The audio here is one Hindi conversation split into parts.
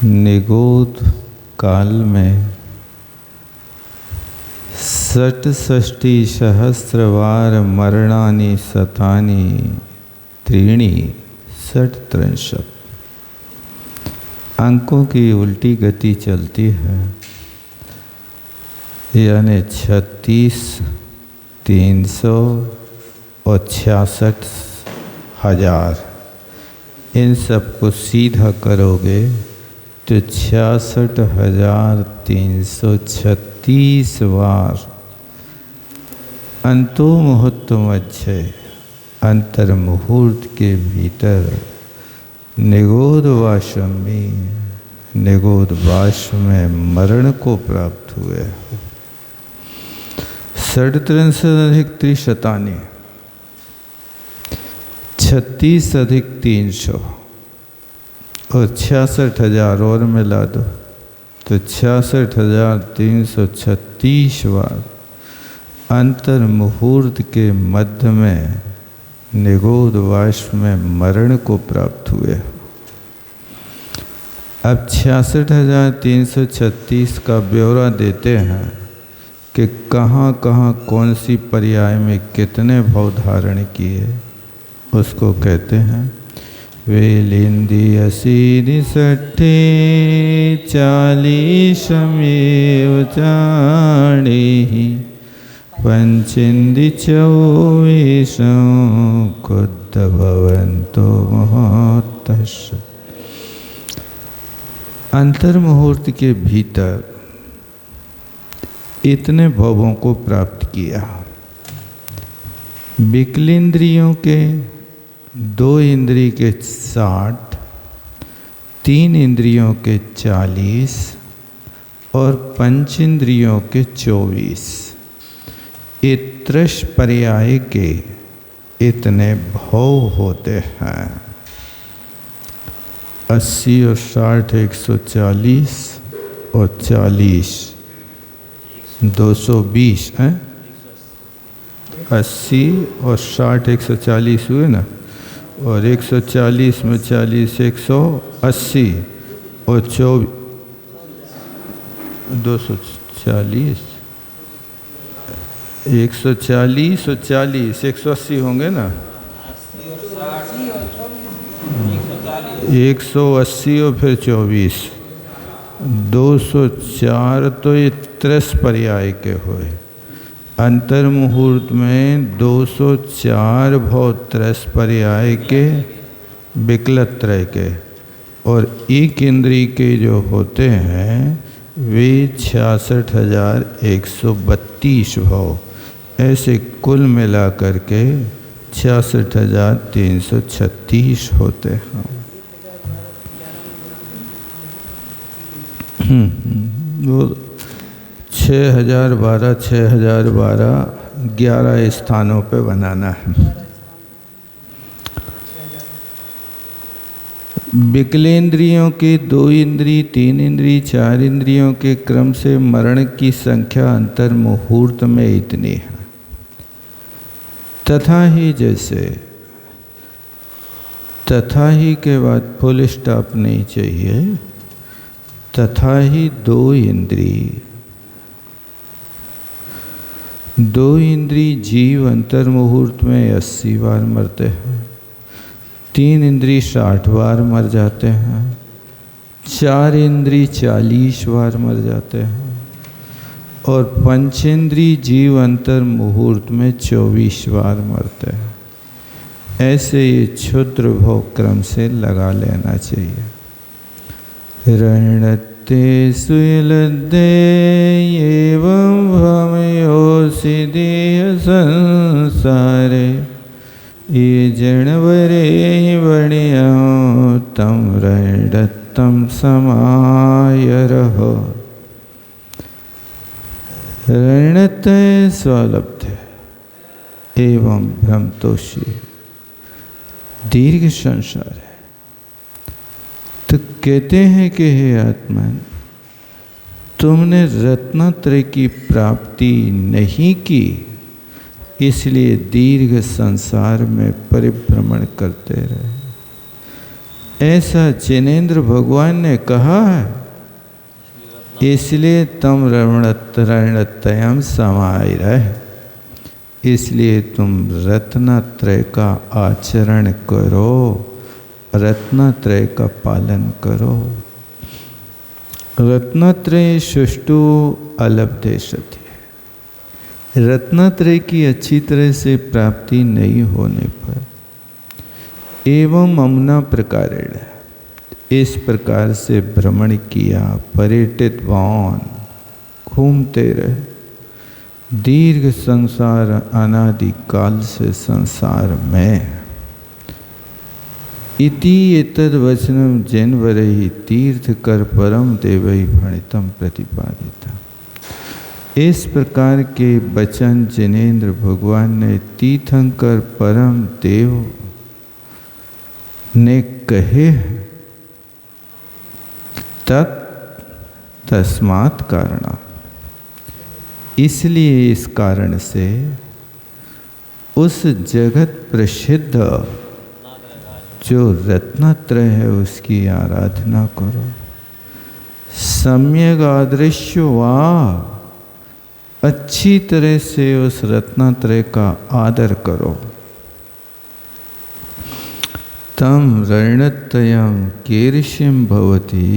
निगूढ़ काल में 67 मरणानि शतानि त्रीणि षट्त्रिंशत् अंकों की उल्टी गति चलती है, यानी 36, 300 और 66,000 इन सबको सीधा करोगे तो 66,336 बार अंतो मुहूर्त मध्य अंतर मुहूर्त के भीतर निगूढ़ वाशम में निगूढ़ वाश में मरण को प्राप्त हुए। 37,300 36 अधिक 300 और 66,000 और मिला दो तो 66,336 बार अंतर मुहूर्त के मध्य में निगूढ़ वाश में मरण को प्राप्त हुए। अब 66,336 का ब्यौरा देते हैं कि कहाँ कहाँ कौन सी पर्याय में कितने भाव धारण किए, उसको कहते हैं वेलिंदी 80 60 40 चाणी पंचिंदी 24 खुद भवंतो मुहूर्तश। अंतर मुहूर्त के भीतर इतने भवों को प्राप्त किया। विकलेंद्रियों के 2 इंद्रिय के 60, 3 इंद्रियों के 40 और पंचेंद्रियों के 24 इत्रश पर्याय के इतने भव होते हैं। 80 और 60 140 और 40 220 हैं। 80 और 60 140 हुए ना, और 140 में 40 180 और 240 140 और 40 180 होंगे ना, 180 और फिर 24 204 तो ये 30 पर्याय के हुए। अंतर मुहूर्त में 204 भव 30 पर्याय के विकलत्रय के, और एक इंद्रिय के जो होते हैं वे 66,132 भव, ऐसे कुल मिला करके 66,336 होते हैं। वो 6,012 6,012 11 स्थानों पे बनाना है। विकलेंद्रियों के 2 इंद्रिय 3 इंद्रिय 4 इंद्रियों के क्रम से मरण की संख्या अंतर मुहूर्त में इतनी है। तथा ही जैसे तथा ही के बाद फुल स्टॉप नहीं चाहिए, तथा ही 2 इंद्रिय जीव अंतर मुहूर्त में 80 बार मरते हैं, 3 इंद्रिय 60 बार मर जाते हैं, 4 इंद्रिय 40 बार मर जाते हैं, और पंचेंद्रिय जीव अंतर मुहूर्त में 24 बार मरते हैं। ऐसे ये क्षुद्र भोग क्रम से लगा लेना चाहिए। रणते सुलदे एवं भमयो सिद्धि संसारे ये जनवरे बणियो तम रणतम समाय रहो। रणत स्वलब्ध एवं भ्रमतोषी दीर्घ संसार है। तो कहते हैं कि हे आत्मन, तुमने रत्नत्रय की प्राप्ति नहीं की, इसलिए दीर्घ संसार में परिभ्रमण करते रहे। ऐसा जिनेंद्र भगवान ने कहा है, इसलिए तुम रणत्रयम समाये रहे, इसलिए तुम रत्नत्रय का आचरण करो, रत्नत्रय का पालन करो। रत्नत्रय सुष्टु अलब्धेशति, रत्नत्रय की अच्छी तरह से प्राप्ति नहीं होने पर एवं अमुना प्रकारेण, इस प्रकार से भ्रमण किया, पर्यटित वान, घूमते रहे, दीर्घ संसार अनादि काल से संसार में। इति एतद् वचनम जैनवरैः तीर्थकर परम देवैः भणितम प्रतिपादितम्। इस प्रकार के वचन जिनेंद्र भगवान ने तीर्थंकर परम देव ने कहे। तस्मात् कारणा, इसलिए इस कारण से उस जगत प्रसिद्ध जो रत्नत्रय है उसकी आराधना करो। सम्यक आदृश्य वा, अच्छी तरह से उस रत्नत्रय का आदर करो। तम रणत्रयम कीर्ष्यम भवति,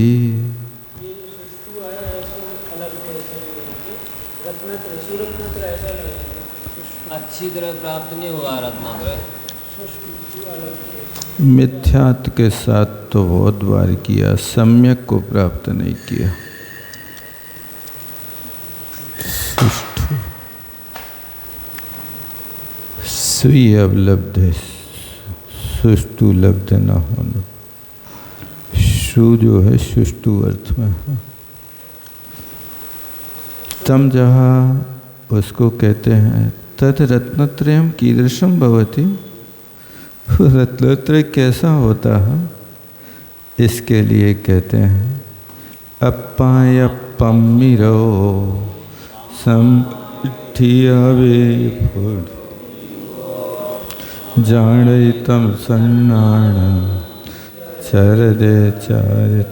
अच्छी तरह प्राप्त नहीं हुआ रत्नात्रय। मिथ्यात्व के साथ तो बहुत बार किया, सम्यक को प्राप्त नहीं किया। सुष्ठु स्वी अवलब्ध, सुष्टु लब्ध न होना। शु जो है सुष्टु अर्थ में है। तम जहाँ उसको कहते हैं तद रत्नत्रयम कीदृशम भवति, रत्नत्रय कैसा होता है, इसके लिए कहते हैं अप्पायप्पम्मिरो संठियावे फुड जानितम सन्नाण चरदे चारित।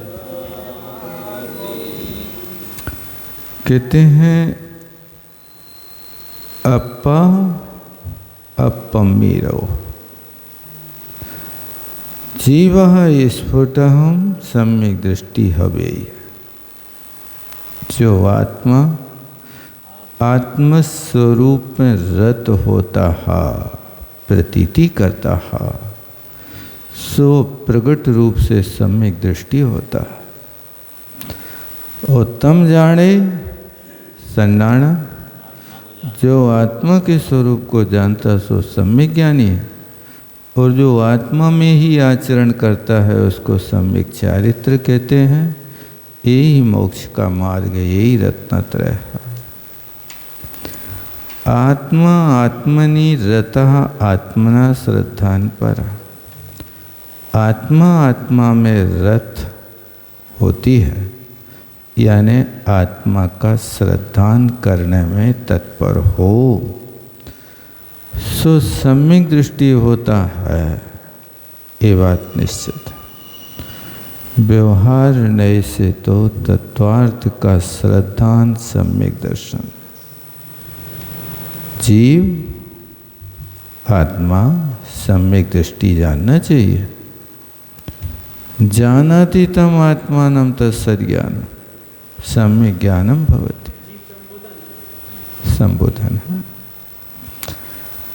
कहते हैं अप्पा अपम्मीरो, जीव स्फुटहम सम्यक दृष्टि हवे। जो आत्मा आत्मस्वरूप में रत होता है, प्रतीति करता है, सो प्रकट रूप से सम्यक दृष्टि होता है। और तम जाने सन्नाणा, जो आत्मा के स्वरूप को जानता सो सम्यक ज्ञानी है, और जो आत्मा में ही आचरण करता है उसको सम्यक चारित्र कहते हैं। यही मोक्ष का मार्ग है, यही रत्नत्रय है। आत्मा आत्मनि रतः आत्मना श्रद्धान पर, आत्मा आत्मा में रत होती है, यानी आत्मा का श्रद्धान करने में तत्पर हो, सो सम्यक दृष्टि होता है। ये बात निश्चित है। व्यवहार नए से तो तत्वार्थ का श्रद्धान सम्यक दर्शन। जीव आत्मा सम्यक दृष्टि जानना चाहिए। जानाति तम आत्मानं तत्सज्ञानम सम्यक ज्ञानम भवति, संबोधन है।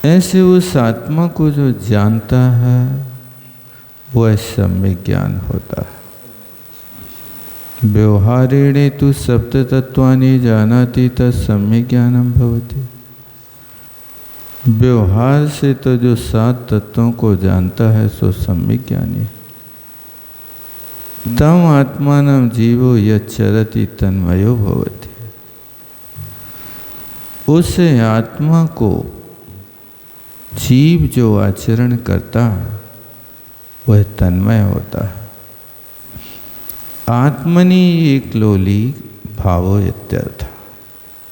ऐसे उस आत्मा को जो जानता है वह सम्यक ज्ञान होता है। व्यवहारेण तु सप्त तत्वानि जानाति तत्सम्यक ज्ञानम भवति। व्यवहार से तो जो 7 तत्वों को जानता है सो सम्यक ज्ञानी है। तम आत्मानं जीवो यच्चरति तन्मयो भवति। उस आत्मा को जीव जो आचरण करता है वह तन्मय होता है। आत्मनि एक लोली भावो इत्यर्थ।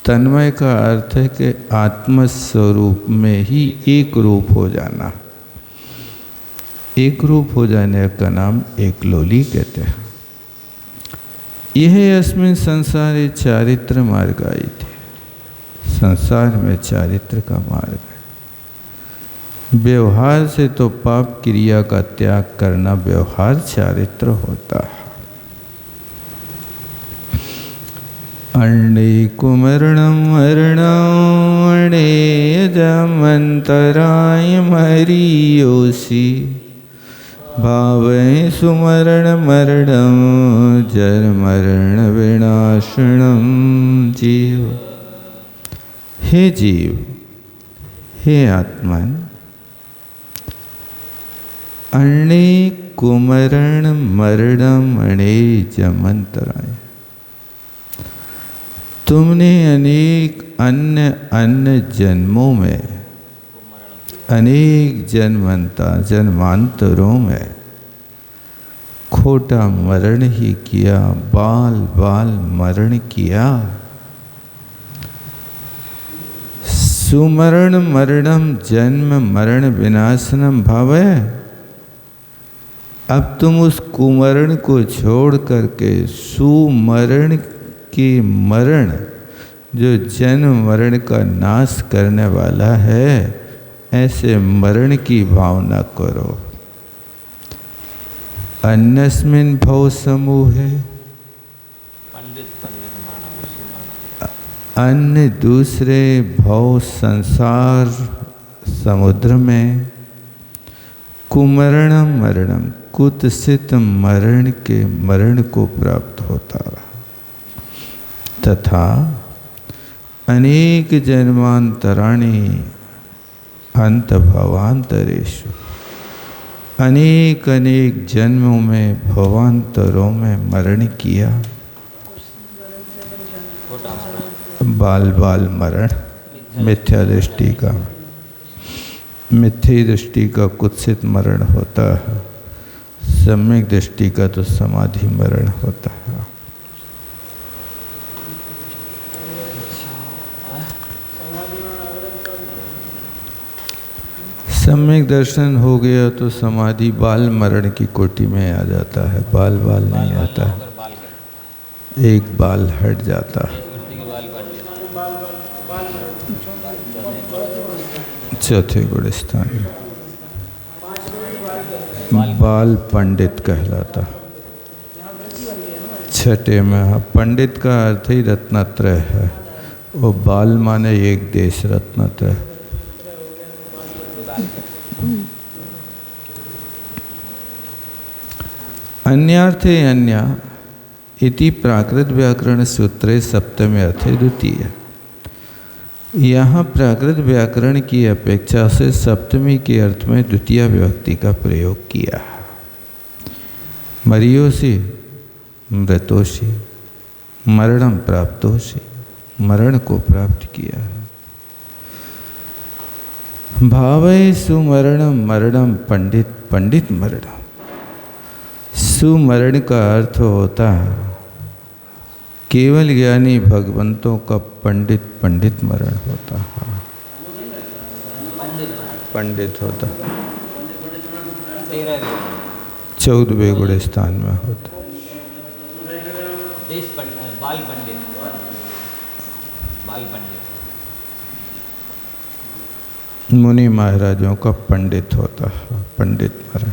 तन्मय का अर्थ है कि आत्मस्वरूप में ही एक रूप हो जाना। एक रूप हो जाने का नाम एक लोली कहते हैं। यह अस्मिन् संसारे चारित्र मार्ग आई थी। संसार में चारित्र का मार्ग है। व्यवहार से तो पाप क्रिया का त्याग करना व्यवहार चारित्र होता है। अण्डे कुमरणं मरणं अण्डे जमन्तराय मरीयोषि भावै सुमरण मरणं जर मरण विनाशनम। जीव, हे जीव, हे आत्मन, अण्डे कुमरण मरणम अण्डे जमन्तराय, तुमने अनेक अन्य जन्मों में, अनेक जन्मांतरों में खोटा मरण ही किया, बाल बाल मरण किया। सुमरण मरणम जन्म मरण विनाशनम भावै। अब तुम उस कुमरण को छोड़ करके सुमरण के मरण, जो जन्म मरण का नाश करने वाला है, ऐसे मरण की भावना करो। अन्यस्मिन् भव समूहे, अन्य दूसरे भव संसार समुद्र में, कुमरणम मरणम कुत्सित मरण के मरण को प्राप्त होता तथा अनेक जन्मांतराणि अंत भवांतरेषु, अनेक अनेक जन्मों में भवांतरों में मरण किया। बाल बाल मरण मिथ्या दृष्टि का, मिथ्या दृष्टि का कुत्सित मरण होता है। सम्यक दृष्टि का तो समाधि मरण होता है। सम्यक दर्शन हो गया तो समाधि बाल मरण की कोटि में आ जाता है। बाल बाल नहीं आता है, एक बाल हट जाता है। चौथे गुण स्थान में बाल पंडित कहलाता। छठे में पंडित का अर्थ ही रत्नत्रय है। वो बाल माने एक देश रत्नत्रय। अन्यार्थे अन्या इति प्राकृत व्याकरण सूत्रे सप्तमे अर्थे द्वितीय। यहाँ प्राकृत व्याकरण की अपेक्षा से सप्तमी के अर्थ में द्वितीय विभक्ति का प्रयोग किया। मरियोषि मृतोषि, मरणम प्राप्तोषि, मरण को प्राप्त किया है। भावै सुमरणम मरणम पंडित, पंडित मरणम। सुमरण का अर्थ होता है केवल ज्ञानी भगवंतों का पंडित, पंडित मरण होता है। पंडित होता 14वें गुण स्थान में होता। बाल पंडित, बाल पंडित मुनि महाराजों का पंडित होता है, पंडित मरण।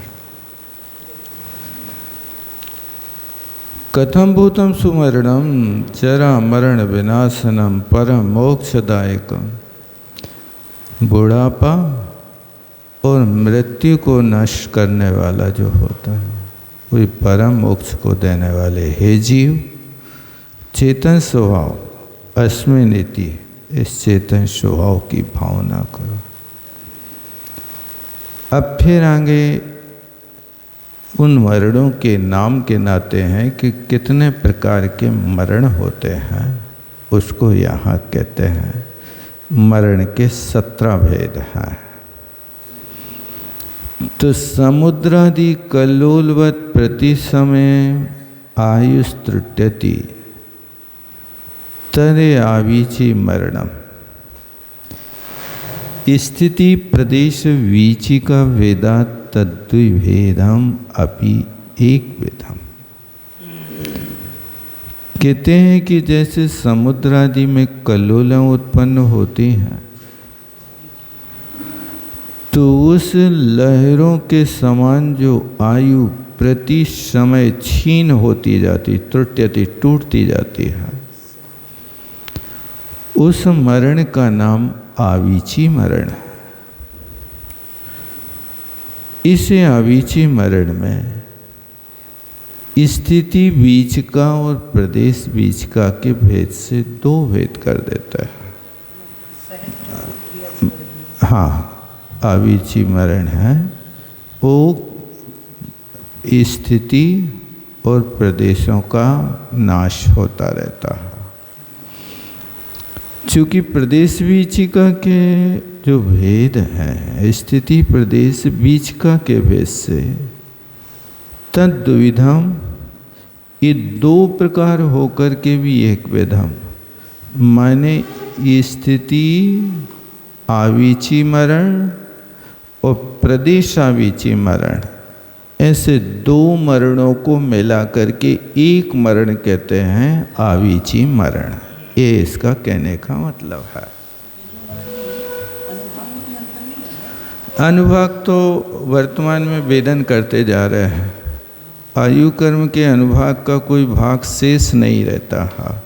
कथम भूतम सुमरणम चरा मरण विनाशनम परम मोक्षदायकम। बुढ़ापा और मृत्यु को नष्ट करने वाला जो होता है वही परम मोक्ष को देने वाले। हे जीव, चेतन स्वभाव अस्मिन् इति, इस चेतन स्वभाव की भावना करो। अब फिर आगे उन मरणों के नाम के नाते हैं कि कितने प्रकार के मरण होते हैं, उसको यहाँ कहते हैं मरण के 17 भेद हैं। तो समुद्रादि कल्लोलवत् प्रति समय आयुस्त्रुट्यति तरे आवीची मरणम। स्थिति प्रदेश वीची का वेदात तद्विभेदम अपि एक विधम। कहते हैं कि जैसे समुद्र आदि में कल्लोलें उत्पन्न होती हैं, तो उस लहरों के समान जो आयु प्रति समय छीन होती जाती, त्रुट्यति, टूटती जाती है, उस मरण का नाम आवीची मरण है। इसे आवीची मरण में स्थिति बीच का और प्रदेश बीच का के भेद से दो भेद कर देता है। हाँ, आवीची मरण है वो स्थिति और प्रदेशों का नाश होता रहता है। चूँकि प्रदेश बीचिका के जो भेद हैं, स्थिति प्रदेश बीचिका के भेद से तद्विधम, ये दो प्रकार होकर के भी एक विधम, माने स्थिति आवीची मरण और प्रदेश आवीची मरण, ऐसे दो मरणों को मिला करके एक मरण कहते हैं आवीची मरण। ये इसका कहने का मतलब है। अनुभाग तो वर्तमान में वेदन करते जा रहे हैं। आयु कर्म के अनुभाग का कोई भाग शेष नहीं रहता है।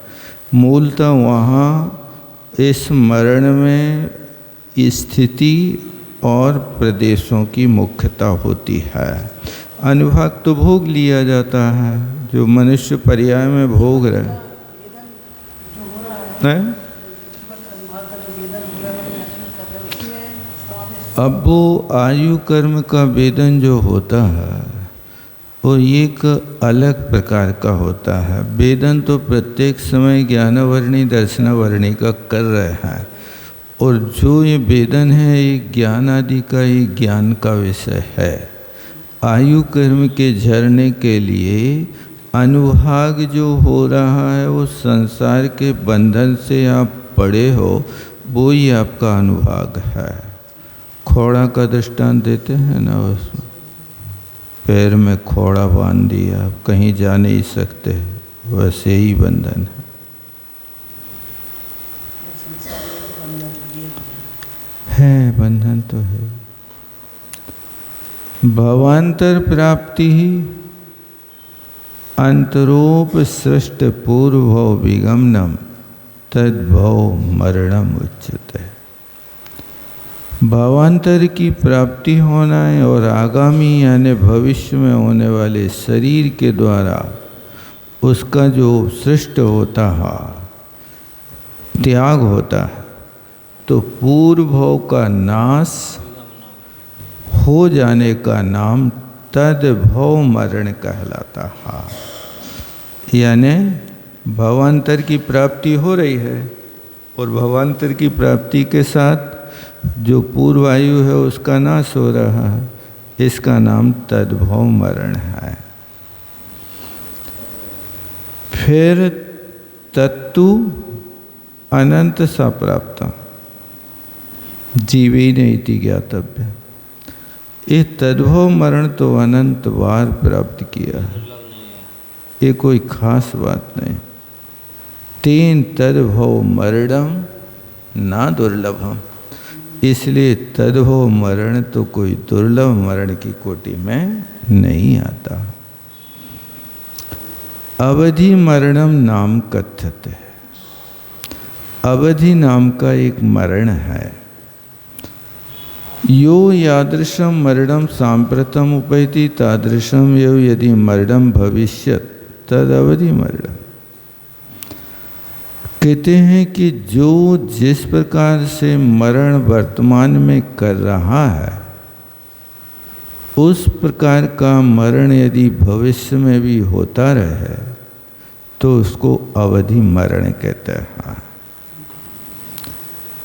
मूलतः वहाँ इस मरण में स्थिति और प्रदेशों की मुख्यता होती है। अनुभाग तो भोग लिया जाता है, जो मनुष्य पर्याय में भोग रहे हैं। अब वो आयु कर्म का वेदन जो होता है वो एक अलग प्रकार का होता है। वेदन तो प्रत्येक समय ज्ञानवर्णी दर्शनवर्णी का कर रहे हैं, और जो ये वेदन है ये ज्ञान आदि का ही ज्ञान का विषय है। आयु कर्म के झरने के लिए अनुभाग जो हो रहा है वो संसार के बंधन से आप पड़े हो, वो ही आपका अनुभाग है। खोड़ा का दृष्टांत देते हैं ना, उसमें पैर में खोड़ा बांध दिया, आप कहीं जा नहीं सकते, वैसे ही बंधन है। बंधन तो है। भवांतर प्राप्ति ही अंतरोप सृष्ट पूर्व विगमनम तद्भव मरणम उच्यते। भावांतर की प्राप्ति होना है और आगामी यानी भविष्य में होने वाले शरीर के द्वारा उसका जो सृष्ट होता है, त्याग होता है, तो पूर्व भव का नाश हो जाने का नाम तद्भव मरण कहलाता है। यानी भवांतर की प्राप्ति हो रही है और भवांतर की प्राप्ति के साथ जो पूर्व आयु है उसका नाश हो रहा है, इसका नाम तद्भव मरण है। फिर तत्तु अनंत सा प्राप्त जीवे नहीं ज्ञातव्य। ये तद्भव मरण तो अनंत बार प्राप्त किया है, ये कोई खास बात नहीं। तेन तद्भव मरणम ना दुर्लभम, इसलिए तद्भव मरण तो कोई दुर्लभ मरण की कोटि में नहीं आता। अवधि मरणम नाम कथ्यते है। अवधि नाम का एक मरण है। यो यादृशम मरणम सांप्रतम उपैति तादृशम यो यदि मरणम भविष्यत तद अवधि मरणम। कहते हैं कि जो जिस प्रकार से मरण वर्तमान में कर रहा है, उस प्रकार का मरण यदि भविष्य में भी होता रहे तो उसको अवधि मरण कहते हैं।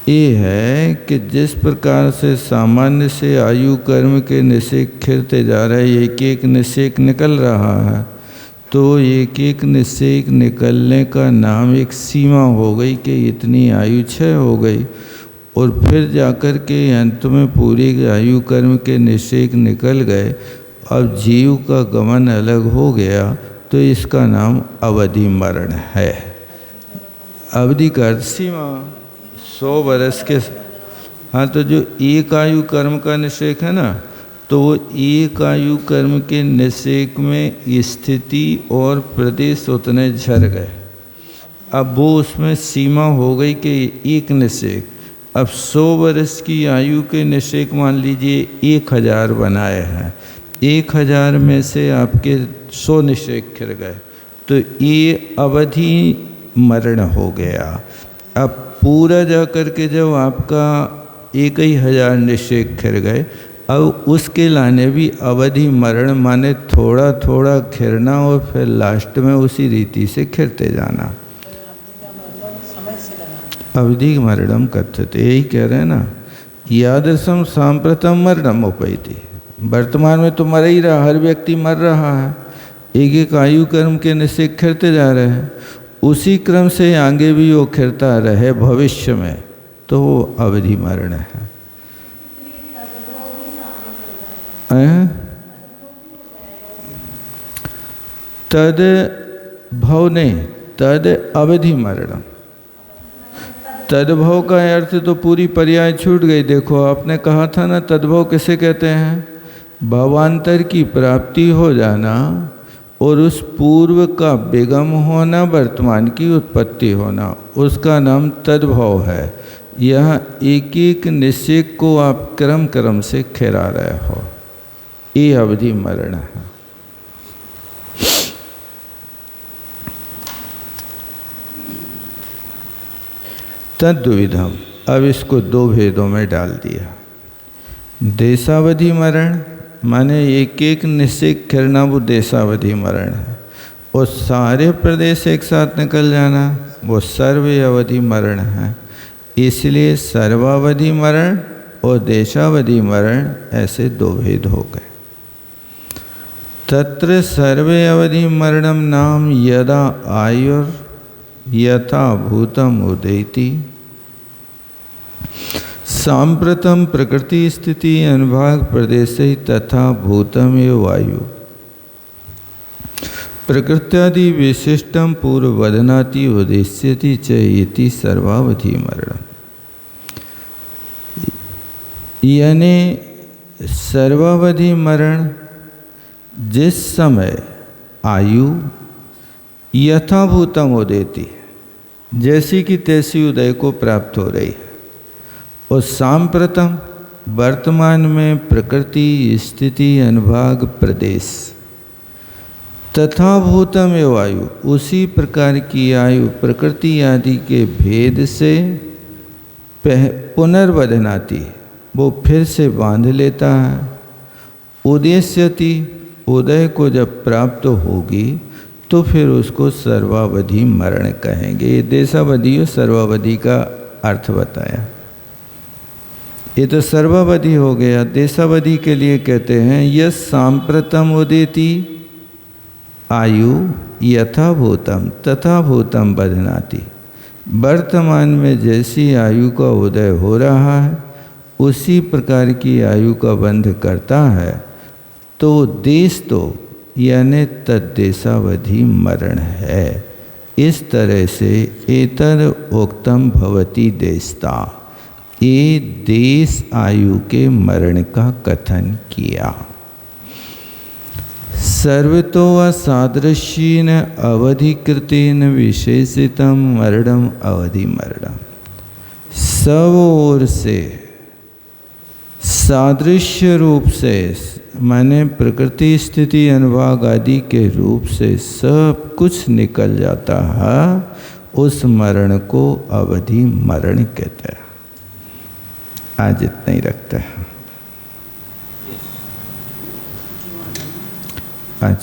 ये है कि जिस प्रकार से सामान्य से आयु कर्म के निषेक खिरते जा रहे, एक एक निषेक निकल रहा है, तो एक एक निषेक निकलने का नाम एक सीमा हो गई कि इतनी आयु क्षय हो गई, और फिर जाकर के अंत में पूरी आयु कर्म के निषेक निकल गए, अब जीव का गमन अलग हो गया, तो इसका नाम अवधि मरण है। अवधि का अर्थ सीमा, 100 वर्ष के। हाँ, तो जो एक आयु कर्म का निषेक है ना, तो वो एक आयु कर्म के निषेक में स्थिति और प्रदेश उतने झर गए। अब वो उसमें सीमा हो गई कि एक निषेक। अब 100 वर्ष की आयु के निषेक मान लीजिए 1000 बनाए हैं, 1000 में से आपके 100 निषेक खिर गए, तो ये अवधि मरण हो गया। अब पूरा जा कर के जब आपका 1000 निषेक खिर गए, अब उसके लाने भी अवधि मरण, माने थोड़ा थोड़ा खिरना और फिर लास्ट में उसी रीति से खिरते जाना। अवधि मरणम कथ्यते, यही कह रहे हैं ना, यादृशम सांप्रतम मरणम उपैति। वर्तमान में तो मर ही रहा, हर व्यक्ति मर रहा है, एक एक आयु कर्म के निषेक खिरते जा रहे हैं, उसी क्रम से आगे भी वो खिरता रहे भविष्य में, तो वो अवधि मरण है। तद भव नहीं, तद अवधि मरणम। तद्भव का अर्थ तो पूरी पर्याय छूट गई। देखो, आपने कहा था ना, तद्भव किसे कहते हैं? भावांतर की प्राप्ति हो जाना और उस पूर्व का विगम होना, वर्तमान की उत्पत्ति होना, उसका नाम तद्भव है। यह एक एक निषेक को आप क्रम क्रम से खिरा रहे हो, ये अवधि मरण है। तद्विधम, अब इसको 2 भेदों में डाल दिया। देशावधि मरण माने एक एक निषेक खिरना, वो देशावधि मरण है, और सारे प्रदेश एक साथ निकल जाना, वो सर्व अवधि मरण है। इसलिए सर्वावधि मरण और देशावधि मरण ऐसे 2 भेद हो गए। तत्र सर्वे अवधि मरणम नाम यदा आयुर यथा भूतम उदेति सांप्रतम प्रकृति स्थिति अनुभाग प्रदेश तथा भूतम एव वायु प्रकृत्यादि विशिष्टम पूर्ववदनाति उदेश्यति च इति सर्वावधि मरणम। यानी सर्वावधि मरण जिस समय आयु यथाभूतम उदेति, जैसी की तैसी उदय को प्राप्त हो रही है, और सांप्रतम वर्तमान में प्रकृति स्थिति अनुभाग प्रदेश तथा भूतम एवं आयु, उसी प्रकार की आयु प्रकृति आदि के भेद से पुनर्वदनाति, वो फिर से बांध लेता है। उदेश्यति, उदय को जब प्राप्त होगी तो फिर उसको सर्वावधि मरण कहेंगे। ये देशावधि और सर्वावधि का अर्थ बताया। ये तो सर्वावधि हो गया। देशावधि के लिए कहते हैं यह सांप्रतम उदेति आयु यथा भूतम तथा भूतम बधनाति, वर्तमान में जैसी आयु का उदय हो रहा है उसी प्रकार की आयु का बंध करता है, तो देश तो यानी तद्देशावधि मरण है। इस तरह से एतद उक्तम भवति देशता, ये देश आयु के मरण का कथन किया। सर्वतो असादृश्येन अवधिकृतेन विशेषितम मरणम अवधि मरणम, सब ओर से सादृश्य रूप से, माने प्रकृति स्थिति अनुभाग आदि के रूप से सब कुछ निकल जाता है, उस मरण को अवधि मरण कहते हैं। आज इतना ही रखते हैं। आज